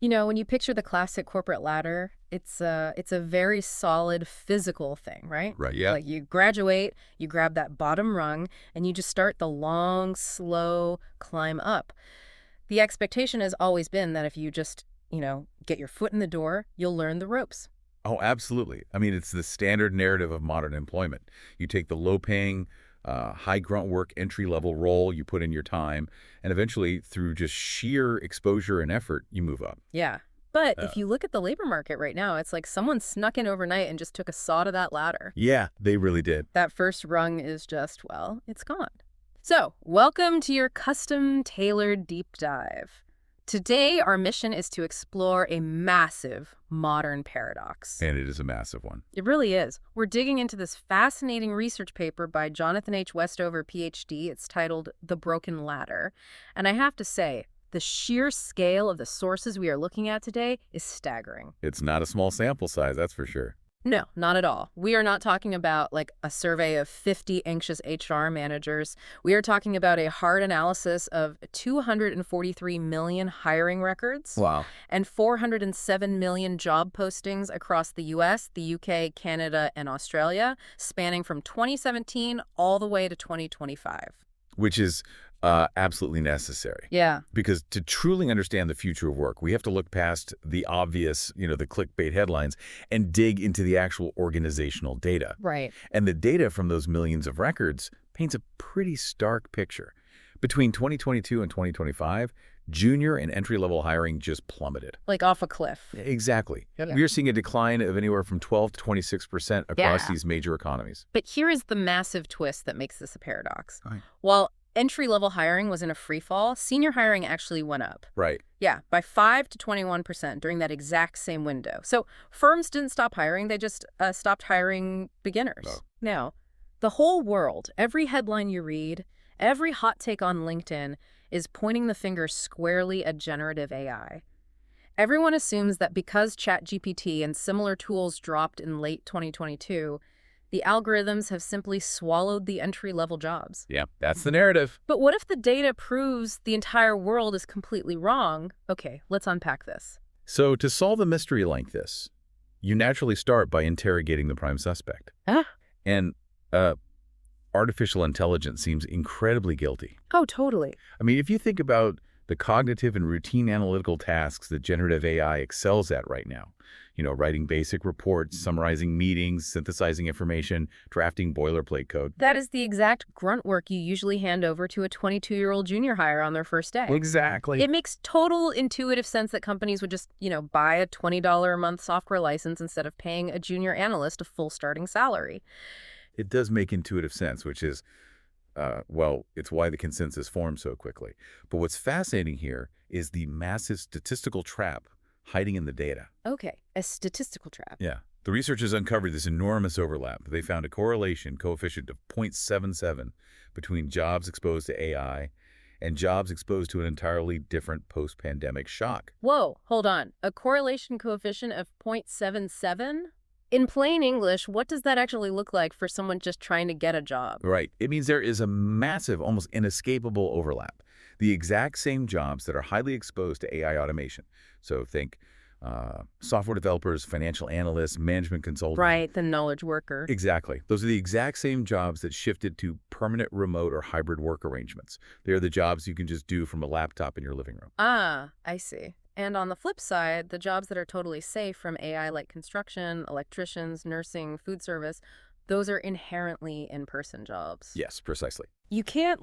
You know, when you picture the classic corporate ladder, it's a very solid physical thing, right? Right, yeah. Like you graduate, you grab that bottom rung, and you just start the long, slow climb up. The expectation has always been that if you just, get your foot in the door, you'll learn the ropes. Oh, absolutely. I mean, it's the standard narrative of modern employment. You take the low-paying, high grunt work entry-level role, you put in your time, and eventually, through just sheer exposure and effort, you move up. Yeah. But Uh, if you look at the labor market right now, it's like someone snuck in overnight and just took a saw to that ladder. yeah, they really did. That first rung is just, well, it's gone. So, welcome to your custom tailored deep dive. Today, our mission is to explore a massive modern paradox. And it is a massive one. It really is. We're digging into this fascinating research paper by Jonathan H. Westover, PhD. It's titled The Broken Ladder. And I have to say, the sheer scale of the sources we are looking at today is staggering. It's not a small sample size, that's for sure. No, not at all. We are not talking about like a survey of 50 anxious HR managers. We are talking about a hard analysis of 243 million hiring records Wow. and 407 million job postings across the US, the UK, Canada, and Australia, spanning from 2017 all the way to 2025. Which is absolutely necessary. Yeah. Because to truly understand the future of work, we have to look past the obvious, the clickbait headlines and dig into the actual organizational data. Right. And the data from those millions of records paints a pretty stark picture. Between 2022 and 2025, junior and entry-level hiring just plummeted. Like off a cliff. Exactly. Yeah. We are seeing a decline of anywhere from 12 to 26% across Yeah. these major economies. But here is the massive twist that makes this a paradox. Right. While entry-level hiring was in a free fall, senior hiring actually went up. Right. Yeah, by 5 to 21% during that exact same window. So firms didn't stop hiring, they just stopped hiring beginners. Oh. Now, the whole world, every headline you read, every hot take on LinkedIn is pointing the finger squarely at generative AI. Everyone assumes that because ChatGPT and similar tools dropped in late 2022, the algorithms have simply swallowed the entry-level jobs. Yeah, that's the narrative. But what if the data proves the entire world is completely wrong? Okay, let's unpack this. So to solve a mystery like this, you naturally start by interrogating the prime suspect. Huh? And artificial intelligence seems incredibly guilty. Oh, totally. I mean, if you think about the cognitive and routine analytical tasks that generative AI excels at right now, writing basic reports, summarizing meetings, synthesizing information, drafting boilerplate code. That is the exact grunt work you usually hand over to a 22-year-old junior hire on their first day. Exactly. It makes total intuitive sense that companies would just, buy a $20 a month software license instead of paying a junior analyst a full starting salary. It does make intuitive sense, which is, it's why the consensus formed so quickly. But what's fascinating here is the massive statistical trap hiding in the data. Okay, a statistical trap. Yeah. The researchers uncovered this enormous overlap. They found a correlation coefficient of 0.77 between jobs exposed to AI and jobs exposed to an entirely different post-pandemic shock. Whoa, hold on. A correlation coefficient of 0.77? In plain English, what does that actually look like for someone just trying to get a job? Right. It means there is a massive, almost inescapable overlap. The exact same jobs that are highly exposed to AI automation. So think software developers, financial analysts, management consultants. Right, the knowledge worker. Exactly. Those are the exact same jobs that shifted to permanent remote or hybrid work arrangements. They're the jobs you can just do from a laptop in your living room. Ah, I see. And on the flip side, the jobs that are totally safe from AI, like construction, electricians, nursing, food service, those are inherently in-person jobs. Yes, precisely. You can't,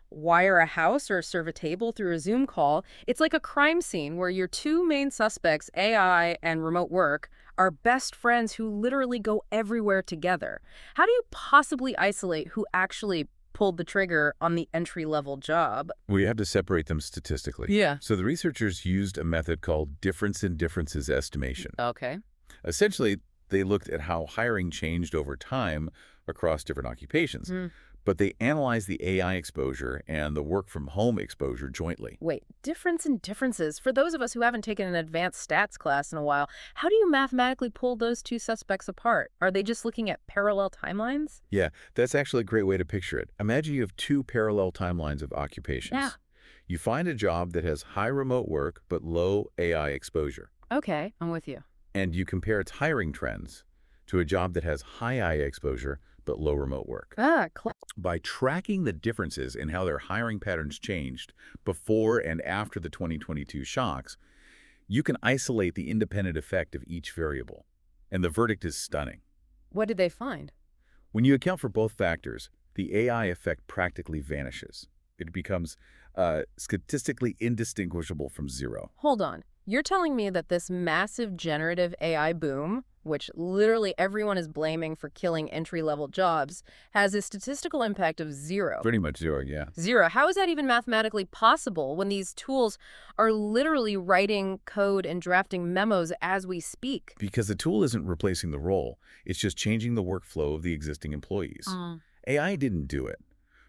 wire a house or serve a table through a Zoom call. It's like a crime scene where your two main suspects, AI and remote work, are best friends who literally go everywhere together. How do you possibly isolate who actually pulled the trigger on the entry-level job? We have to separate them statistically. Yeah. So the researchers used a method called difference in differences estimation. Okay. Essentially, they looked at how hiring changed over time across different occupations. But they analyzed the AI exposure and the work-from-home exposure jointly. Wait, difference in differences. For those of us who haven't taken an advanced stats class in a while, how do you mathematically pull those two suspects apart? Are they just looking at parallel timelines? Yeah, that's actually a great way to picture it. Imagine you have two parallel timelines of occupations. Yeah. You find a job that has high remote work but low AI exposure, Okay, I'm with you. and you compare its hiring trends to a job that has high AI exposure but low remote work. Ah, By tracking the differences in how their hiring patterns changed before and after the 2022 shocks, you can isolate the independent effect of each variable. And the verdict is stunning. what did they find? When you account for both factors, the AI effect practically vanishes. It becomes statistically indistinguishable from zero. Hold on. You're telling me that this massive generative AI boom, which literally everyone is blaming for killing entry-level jobs, has a statistical impact of zero. Pretty much zero, yeah. Zero. How is that even mathematically possible when these tools are literally writing code and drafting memos as we speak? Because the tool isn't replacing the role, it's just changing the workflow of the existing employees. AI didn't do it,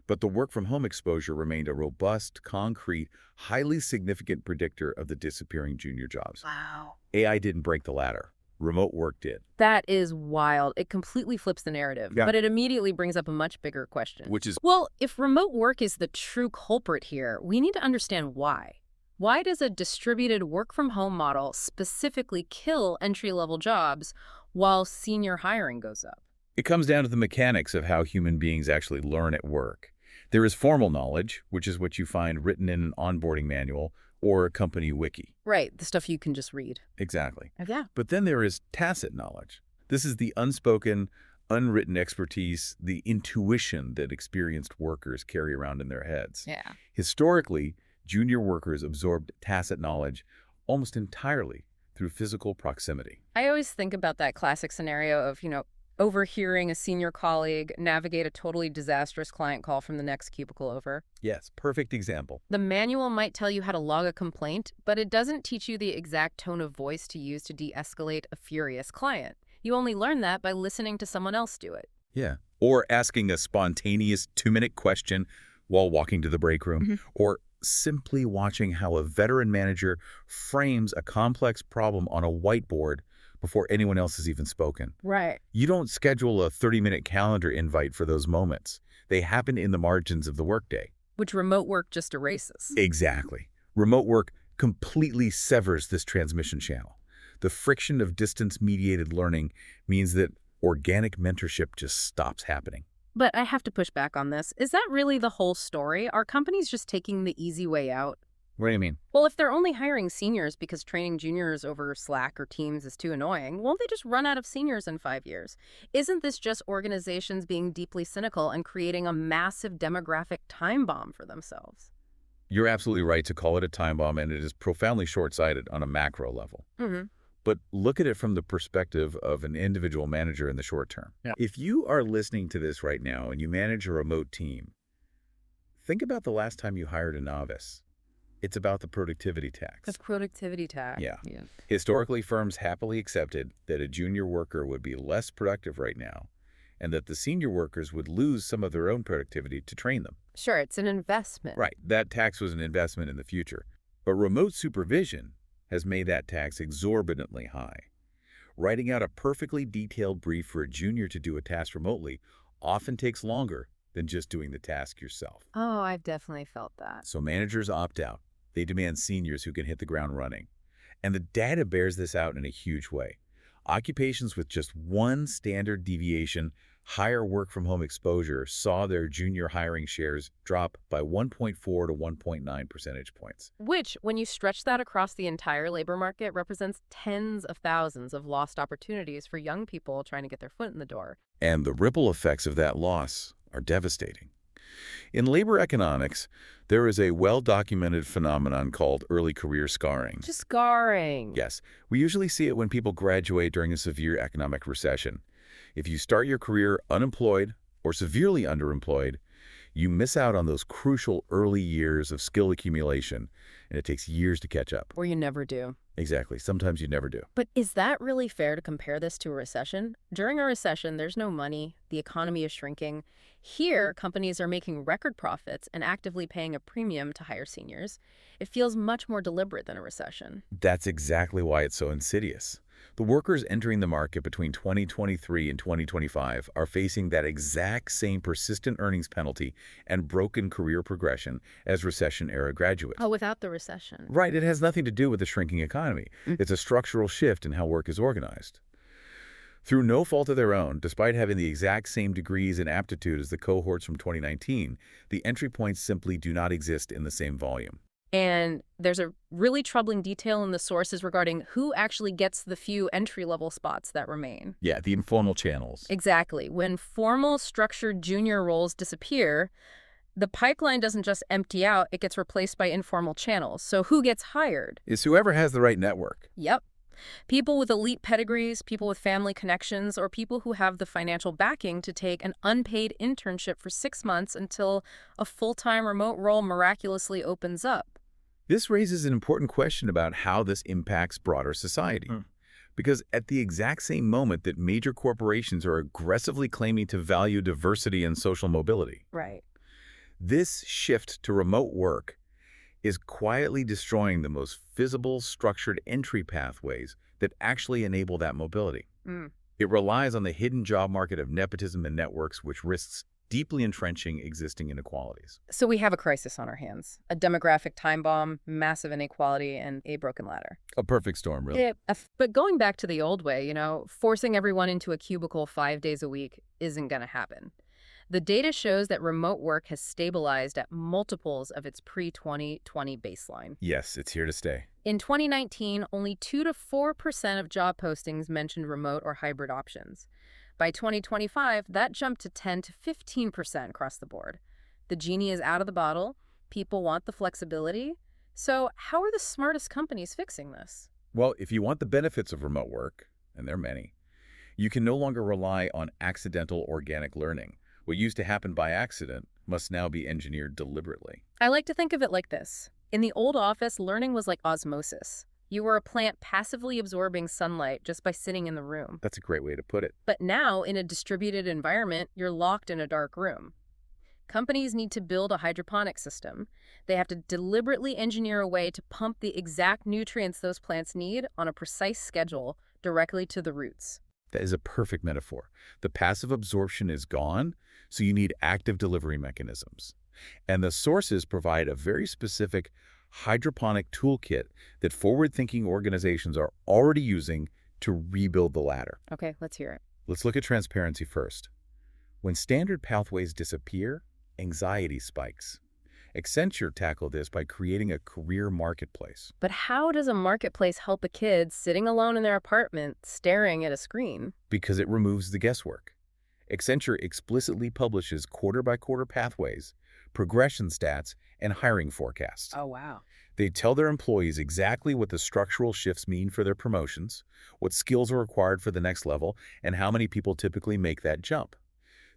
but the work-from-home exposure remained a robust, concrete, highly significant predictor of the disappearing junior jobs. Wow. AI didn't break the ladder. Remote work did. That is wild. It completely flips the narrative, Yeah. but it immediately brings up a much bigger question. Which is, Well, if remote work is the true culprit here, we need to understand why. Why does a distributed work-from-home model specifically kill entry-level jobs while senior hiring goes up? it comes down to the mechanics of how human beings actually learn at work. There is formal knowledge, which is what you find written in an onboarding manual or a company wiki. Right, the stuff you can just read. Exactly. Yeah. But then there is tacit knowledge. This is the unspoken, unwritten expertise, the intuition that experienced workers carry around in their heads. Yeah. Historically, junior workers absorbed tacit knowledge almost entirely through physical proximity. I always think about that classic scenario of, overhearing a senior colleague navigate a totally disastrous client call from the next cubicle over. Yes, perfect example. The manual might tell you how to log a complaint, but it doesn't teach you the exact tone of voice to use to de-escalate a furious client. You only learn that by listening to someone else do it. Yeah. Or asking a spontaneous 2-minute question while walking to the break room, or simply watching how a veteran manager frames a complex problem on a whiteboard before anyone else has even spoken. Right. You don't schedule a 30-minute calendar invite for those moments. They happen in the margins of the workday. Which remote work just erases. Exactly. Remote work completely severs this transmission channel. The friction of distance-mediated learning means that organic mentorship just stops happening. But I have to push back on this. Is that really the whole story? Are companies just taking the easy way out? What do you mean? Well, if they're only hiring seniors because training juniors over Slack or Teams is too annoying, won't they just run out of seniors in 5 years? Isn't this just organizations being deeply cynical and creating a massive demographic time bomb for themselves? You're absolutely right to call it a time bomb, and it is profoundly short-sighted on a macro level. But look at it from the perspective of an individual manager in the short term. Yeah. If you are listening to this right now and you manage a remote team, think about the last time you hired a novice. It's about the productivity tax. The productivity tax. Yeah. Historically, firms happily accepted that a junior worker would be less productive right now and that the senior workers would lose some of their own productivity to train them. Sure, it's an investment. Right. That tax was an investment in the future. But remote supervision has made that tax exorbitantly high. Writing out a perfectly detailed brief for a junior to do a task remotely often takes longer than just doing the task yourself. Oh, I've definitely felt that. So managers opt out. They demand seniors who can hit the ground running. And the data bears this out in a huge way. Occupations with just one standard deviation, higher work-from-home exposure, saw their junior hiring shares drop by 1.4 to 1.9 percentage points. Which, when you stretch that across the entire labor market, represents tens of thousands of lost opportunities for young people trying to get their foot in the door. And the ripple effects of that loss are devastating. In labor economics, there is a well-documented phenomenon called early career scarring. Just scarring. Yes, we usually see it when people graduate during a severe economic recession. If you start your career unemployed or severely underemployed, you miss out on those crucial early years of skill accumulation, and it takes years to catch up. Or you never do. Exactly. Sometimes you never do. But is that really fair to compare this to a recession? During a recession, there's no money, the economy is shrinking. Here, companies are making record profits and actively paying a premium to hire seniors. It feels much more deliberate than a recession. That's exactly why it's so insidious. The workers entering the market between 2023 and 2025 are facing that exact same persistent earnings penalty and broken career progression as recession-era graduates. Oh, without the recession. Right, it has nothing to do with the shrinking economy. It's a structural shift in how work is organized. Through no fault of their own, despite having the exact same degrees and aptitude as the cohorts from 2019, the entry points simply do not exist in the same volume. And there's a really troubling detail in the sources regarding who actually gets the few entry-level spots that remain. Yeah, the informal channels. Exactly. When formal, structured junior roles disappear, the pipeline doesn't just empty out, it gets replaced by informal channels. So who gets hired? Is whoever has the right network. Yep. People with elite pedigrees, people with family connections, or people who have the financial backing to take an unpaid internship for 6 months until a full-time remote role miraculously opens up. This raises an important question about how this impacts broader society. Because at the exact same moment that major corporations are aggressively claiming to value diversity and social mobility, Right. this shift to remote work is quietly destroying the most visible, structured entry pathways that actually enable that mobility. It relies on the hidden job market of nepotism and networks, which risks deeply entrenching existing inequalities. So we have a crisis on our hands. A demographic time bomb, massive inequality, and a broken ladder. A perfect storm, really. But going back to the old way, forcing everyone into a cubicle 5 days a week isn't going to happen. The data shows that remote work has stabilized at multiples of its pre-2020 baseline. Yes, it's here to stay. In 2019, only 2 to 4% of job postings mentioned remote or hybrid options. By 2025, that jumped to 10 to 15% across the board. The genie is out of the bottle. People want the flexibility. So how are the smartest companies fixing this? Well, if you want the benefits of remote work, and there are many, you can no longer rely on accidental organic learning. What used to happen by accident must now be engineered deliberately. I like to think of it like this. In the old office, learning was like osmosis. You were a plant passively absorbing sunlight just by sitting in the room. That's a great way to put it. But now, in a distributed environment, you're locked in a dark room. Companies need to build a hydroponic system. They have to deliberately engineer a way to pump the exact nutrients those plants need on a precise schedule directly to the roots. That is a perfect metaphor. The passive absorption is gone, so you need active delivery mechanisms. And the sources provide a very specific hydroponic toolkit that forward-thinking organizations are already using to rebuild the ladder. Okay, let's hear it. Let's look at transparency first. When standard pathways disappear, anxiety spikes. Accenture tackled this by creating a career marketplace. But how does a marketplace help a kid sitting alone in their apartment staring at a screen? Because it removes the guesswork. Accenture explicitly publishes quarter-by-quarter pathways, progression stats, and hiring forecasts. Oh, wow. They tell their employees exactly what the structural shifts mean for their promotions, what skills are required for the next level, and how many people typically make that jump.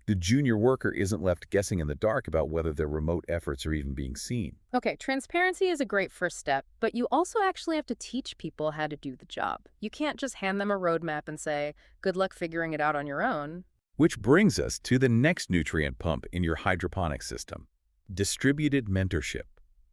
The junior worker isn't left guessing in the dark about whether their remote efforts are even being seen. Okay, transparency is a great first step, but you also actually have to teach people how to do the job. You can't just hand them a roadmap and say, good luck figuring it out on your own. Which brings us to the next nutrient pump in your hydroponic system, distributed mentorship.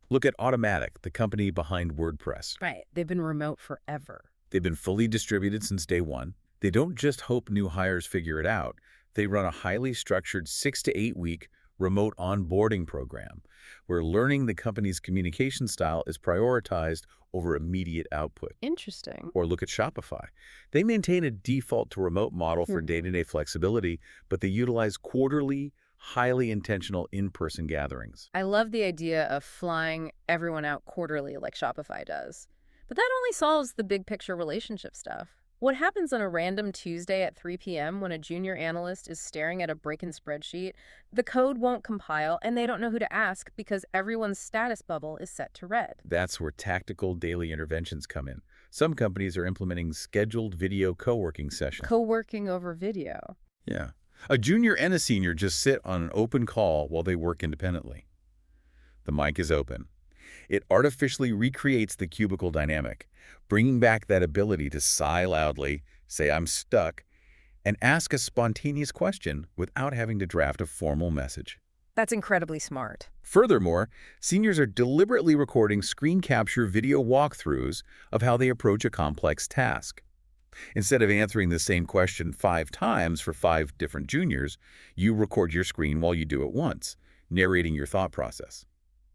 Look at Automatic, the company behind WordPress. Right. They've been remote forever. They've been fully distributed since day one. They don't just hope new hires figure it out. They run a highly structured 6 to 8 week remote onboarding program where learning the company's communication style is prioritized over immediate output. Interesting. Or look at Shopify. They maintain a default to remote model for day-to-day flexibility, but they utilize quarterly, highly intentional in-person gatherings. I love the idea of flying everyone out quarterly like Shopify does. But that only solves the big picture relationship stuff. What happens on a random Tuesday at 3 p.m. when a junior analyst is staring at a broken spreadsheet? The code won't compile, and they don't know who to ask because everyone's status bubble is set to red. That's where tactical daily interventions come in. Some companies are implementing scheduled video co-working sessions. Co-working over video. Yeah. A junior and a senior just sit on an open call while they work independently. The mic is open. It artificially recreates the cubicle dynamic, bringing back that ability to sigh loudly, say I'm stuck, and ask a spontaneous question without having to draft a formal message. That's incredibly smart. Furthermore, seniors are deliberately recording screen capture video walkthroughs of how they approach a complex task. Instead of answering the same question 5 times for 5 different juniors, you record your screen while you do it once, narrating your thought process.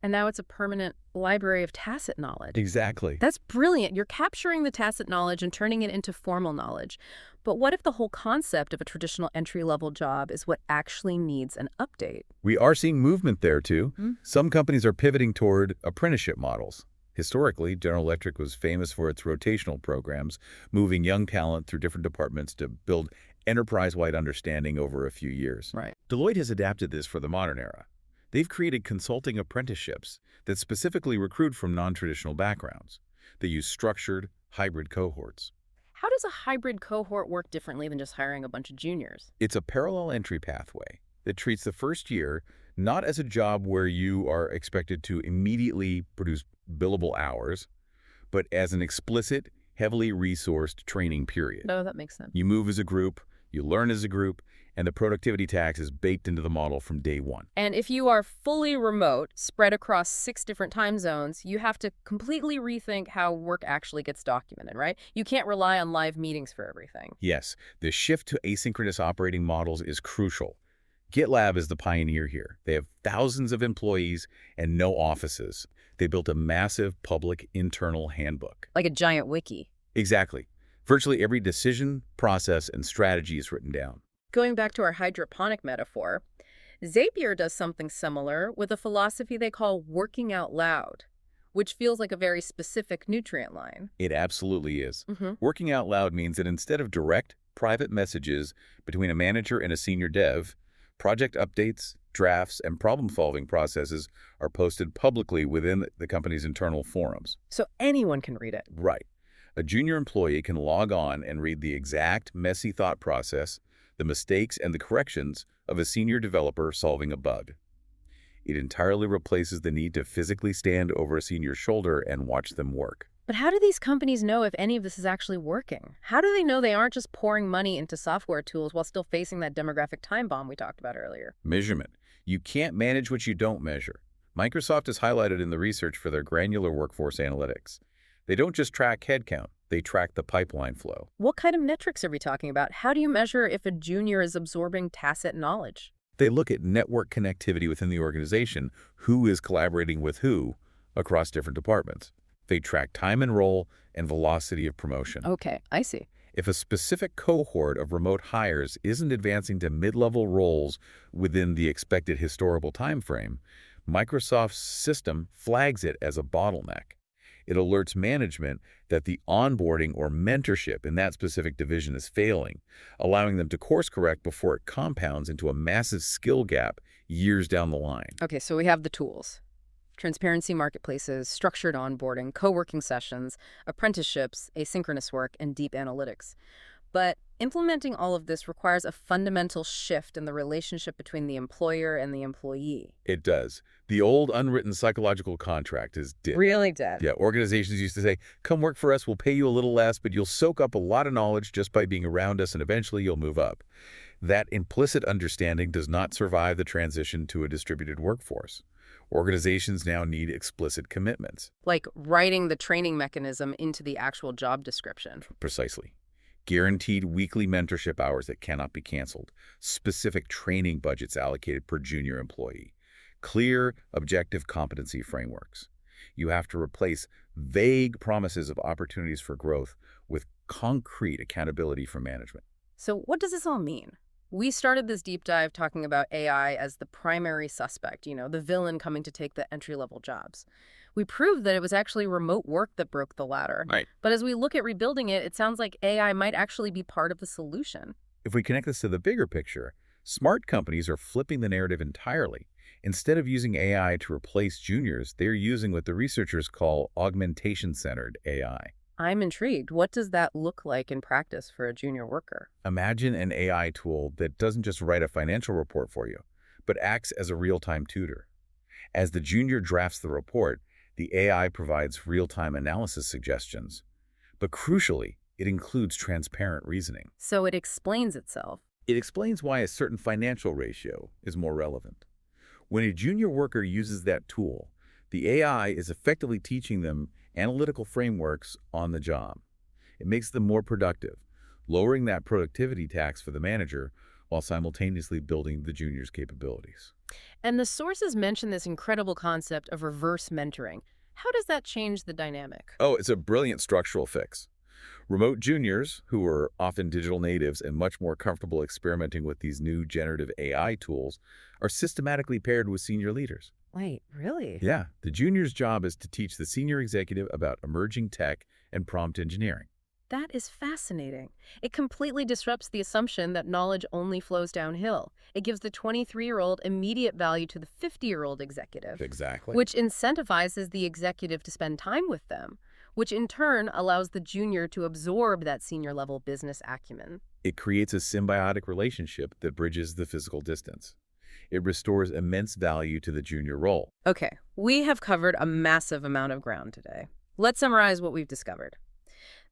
And now it's a permanent library of tacit knowledge. Exactly. That's brilliant. You're capturing the tacit knowledge and turning it into formal knowledge. But what if the whole concept of a traditional entry-level job is what actually needs an update? We are seeing movement there, too. Hmm? Some companies are pivoting toward apprenticeship models. Historically, General Electric was famous for its rotational programs, moving young talent through different departments to build enterprise-wide understanding over a few years. Right. Deloitte has adapted this for the modern era. They've created consulting apprenticeships that specifically recruit from non-traditional backgrounds. They use structured, hybrid cohorts. How does a hybrid cohort work differently than just hiring a bunch of juniors? It's a parallel entry pathway that treats the first year not as a job where you are expected to immediately produce billable hours, but as an explicit, heavily resourced training period. No, that makes sense. You move as a group, you learn as a group, and the productivity tax is baked into the model from day one. And if you are fully remote, spread across 6 different time zones, you have to completely rethink how work actually gets documented, right? You can't rely on live meetings for everything. Yes, the shift to asynchronous operating models is crucial. GitLab is the pioneer here. They have thousands of employees and no offices. They built a massive public internal handbook. Like a giant wiki. Exactly. Virtually every decision, process, and strategy is written down. Going back to our hydroponic metaphor, Zapier does something similar with a philosophy they call working out loud, which feels like a very specific nutrient line. It absolutely is. Mm-hmm. Working out loud means that instead of direct, private messages between a manager and a senior dev, project updates, drafts, and problem-solving processes are posted publicly within the company's internal forums. So anyone can read it. Right. A junior employee can log on and read the exact messy thought process, the mistakes and the corrections of a senior developer solving a bug. It entirely replaces the need to physically stand over a senior's shoulder and watch them work. But how do these companies know if any of this is actually working? How do they know they aren't just pouring money into software tools while still facing that demographic time bomb we talked about earlier? Measurement. You can't manage what you don't measure. Microsoft is highlighted in the research for their granular workforce analytics. They don't just track headcount, they track the pipeline flow. What kind of metrics are we talking about? How do you measure if a junior is absorbing tacit knowledge? They look at network connectivity within the organization, who is collaborating with who across different departments. They track time and role and velocity of promotion. Okay, I see. If a specific cohort of remote hires isn't advancing to mid-level roles within the expected historical time frame, Microsoft's system flags it as a bottleneck. It alerts management that the onboarding or mentorship in that specific division is failing, allowing them to course correct before it compounds into a massive skill gap years down the line. Okay, so we have the tools. Transparency marketplaces, structured onboarding, co-working sessions, apprenticeships, asynchronous work, and deep analytics. But implementing all of this requires a fundamental shift in the relationship between the employer and the employee. It does. The old unwritten psychological contract is dead. Really dead. Yeah, organizations used to say, come work for us, we'll pay you a little less, but you'll soak up a lot of knowledge just by being around us, and eventually you'll move up. That implicit understanding does not survive the transition to a distributed workforce. Organizations now need explicit commitments. Like writing the training mechanism into the actual job description. Precisely. Guaranteed weekly mentorship hours that cannot be canceled. Specific training budgets allocated per junior employee. Clear, objective competency frameworks. You have to replace vague promises of opportunities for growth with concrete accountability from management. So what does this all mean? We started this deep dive talking about AI as the primary suspect, the villain coming to take the entry-level jobs. We proved that it was actually remote work that broke the ladder. Right. But as we look at rebuilding it, it sounds like AI might actually be part of the solution. If we connect this to the bigger picture, smart companies are flipping the narrative entirely. Instead of using AI to replace juniors, they're using what the researchers call augmentation-centered AI. I'm intrigued. What does that look like in practice for a junior worker? Imagine an AI tool that doesn't just write a financial report for you, but acts as a real-time tutor. As the junior drafts the report, the AI provides real-time analysis suggestions. But crucially, it includes transparent reasoning. So it explains itself. It explains why a certain financial ratio is more relevant. When a junior worker uses that tool, the AI is effectively teaching them analytical frameworks on the job. It makes them more productive, lowering that productivity tax for the manager while simultaneously building the junior's capabilities. And the sources mention this incredible concept of reverse mentoring. How does that change the dynamic? Oh, it's a brilliant structural fix. Remote juniors, who are often digital natives and much more comfortable experimenting with these new generative AI tools, are systematically paired with senior leaders. Wait, really? Yeah, the junior's job is to teach the senior executive about emerging tech and prompt engineering. That is fascinating. It completely disrupts the assumption that knowledge only flows downhill. It gives the 23-year-old immediate value to the 50-year-old executive, Exactly. which incentivizes the executive to spend time with them, which in turn allows the junior to absorb that senior-level business acumen. It creates a symbiotic relationship that bridges the physical distance. It restores immense value to the junior role. Okay, we have covered a massive amount of ground today. Let's summarize what we've discovered.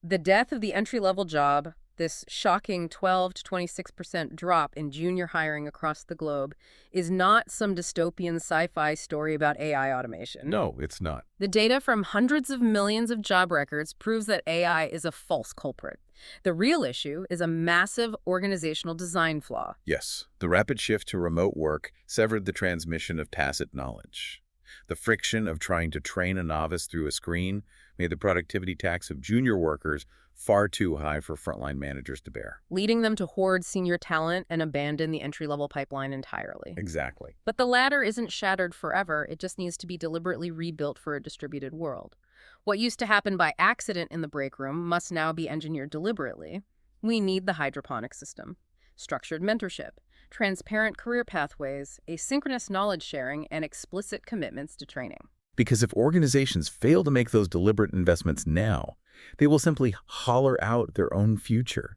The death of the entry-level job, this shocking 12 to 26% drop in junior hiring across the globe, is not some dystopian sci-fi story about AI automation. No, it's not. The data from hundreds of millions of job records proves that AI is a false culprit. The real issue is a massive organizational design flaw. Yes, the rapid shift to remote work severed the transmission of tacit knowledge. The friction of trying to train a novice through a screen made the productivity tax of junior workers far too high for frontline managers to bear. Leading them to hoard senior talent and abandon the entry-level pipeline entirely. Exactly. But the ladder isn't shattered forever, it just needs to be deliberately rebuilt for a distributed world. What used to happen by accident in the break room must now be engineered deliberately. We need the hydroponic system, structured mentorship, transparent career pathways, asynchronous knowledge sharing, and explicit commitments to training. Because if organizations fail to make those deliberate investments now, they will simply holler out their own future.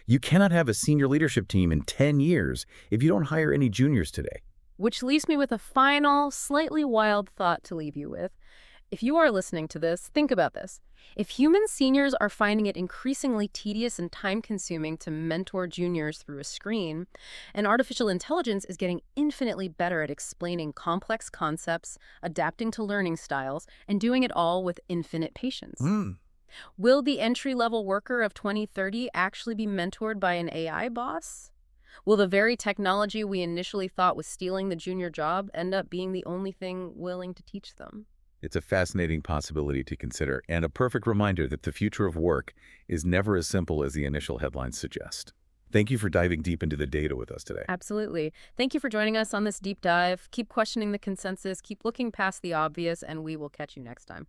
You cannot have a senior leadership team in 10 years if you don't hire any juniors today. Which leaves me with a final, slightly wild thought to leave you with. If you are listening to this, think about this. If human seniors are finding it increasingly tedious and time-consuming to mentor juniors through a screen, and artificial intelligence is getting infinitely better at explaining complex concepts, adapting to learning styles, and doing it all with infinite patience. Will the entry-level worker of 2030 actually be mentored by an AI boss? Will the very technology we initially thought was stealing the junior job end up being the only thing willing to teach them? It's a fascinating possibility to consider and a perfect reminder that the future of work is never as simple as the initial headlines suggest. Thank you for diving deep into the data with us today. Absolutely. Thank you for joining us on this deep dive. Keep questioning the consensus, keep looking past the obvious, and we will catch you next time.